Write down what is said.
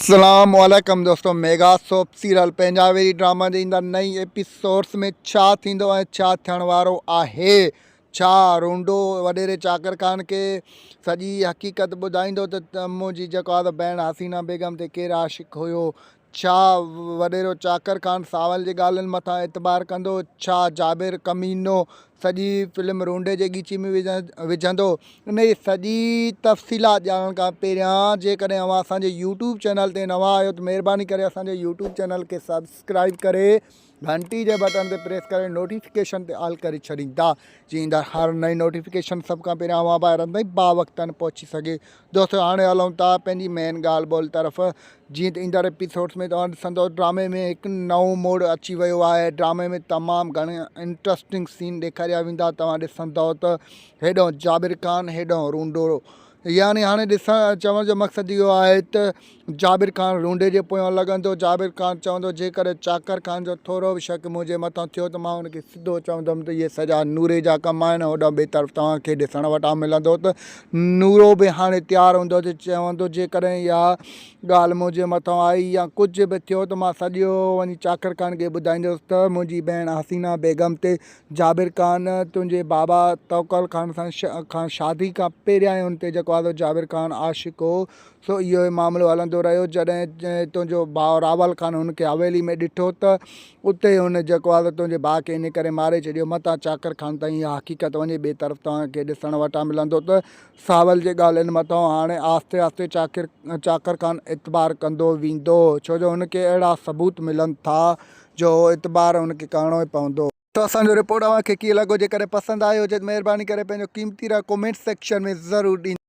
अस्सलाम वालेकुम दोस्तों। Mega soap serial Punjabi drama जे ईंदा नई एपिसोड्स में छा थींदो ऐं छा थियण वारो आहे। छा रोंडो वॾेरे चाकर खान के सॼी हक़ीक़त ॿुधाईंदो त मुंहिंजी जेको आहे त भेण हसीना बेगम ते केरु आशिक़ हुयो। छा वॾेरो चाकर खान सावल जी ॻाल्हियुनि मथां एतबार कंदो। छा जाबिर कमीनो सॼी फिल्म रोंडे जे ॻीची में विझंदो। इन जी सॼी तफ़सीलात ॼाणण खां पहिरियां जेकॾहिं अव्हां असांजे यूट्यूब चैनल ते नवां आहियो त महिरबानी करे असांजे यूट्यूब चैनल खे सब्सक्राइब करे घंटी जे बटन ते प्रेस करे नोटिफिकेशन ते ऑल करे छॾींदा, जीअं ईंदड़ हर नई नोटिफिकेशन सभ खां पहिरियां अव्हां ॿाहिरि अंदरि बा वक़्तनि पहुची सघे। दोस्तों हाणे हलूं था पंहिंजी मेन ॻाल्हि ॿोल तरफ़। जीअं त ईंदड़ एपिसोड्स में तव्हां ॾिसंदो ड्रामे में हिकु नओं मोड़ अची वियो आहे। ड्रामे में तमामु घणा इंट्रस्टिंग सीन ॾेखारिया वेंदा। तव्हां ॾिसंदव त हेॾो जाबिर खान हेॾो रोंडो, यानी हाणे ॾिसण चवण जो मक़सदु इहो आहे त जाबिर खान रोंडे जे पोयां लॻंदो। जाबिर खान चवंदो जेकर चाकर खान जो थोरो बि शक मुंहिंजे मथां थियो त मां हुनखे सिधो चवंदुमि त इहे सॼा नूरे जा कम आहिनि। होॾां ॿिए तरफ़ तव्हांखे ॾिसण वटां मिलंदो त नूरो बि हाणे तयारु हूंदो त चवंदो जेकॾहिं इहा ॻाल्हि मुंहिंजे मथां आई या कुझु बि थियो त मां सॼो वञी चाकर खान खे ॿुधाईंदुसि त मुंहिंजी भेण हसीना बेगम ते जाबिर खान तुंहिंजे बाबा तौकल खान सां शादी खां पहिरियां ई हुन ते जेको आहे जाबिर खान आशिक़ हो। सो इहो ई मामिलो हलंदो रहियो। जॾहिं तुंहिंजो भाउ रावल खान हुनखे हवेली में ॾिठो त उते हुन जेको आहे त तुंहिंजे भाउ खे इन करे मारे छॾियो। मतां चाकर खान ताईं इहा हक़ीक़त वञे। ॿिए तरफ़ तव्हांखे ॾिसण वटां मिलंदो त सावल जे ॻाल्हियुनि मथां हाणे आहिस्ते आहिस्ते चाकर खान एतबार कंदो वेंदो, छो जो हुनखे अहिड़ा सबूत मिलनि था जो एतबार हुनखे करिणो ई पवंदो। तो असांजो रिपोर्ट अव्हांखे कीअं लॻो? जेकॾहिं पसंदि आयो हुजे त महिरबानी करे पंहिंजो क़ीमती कमेंट सेक्शन में ज़रूरु ॾींदो।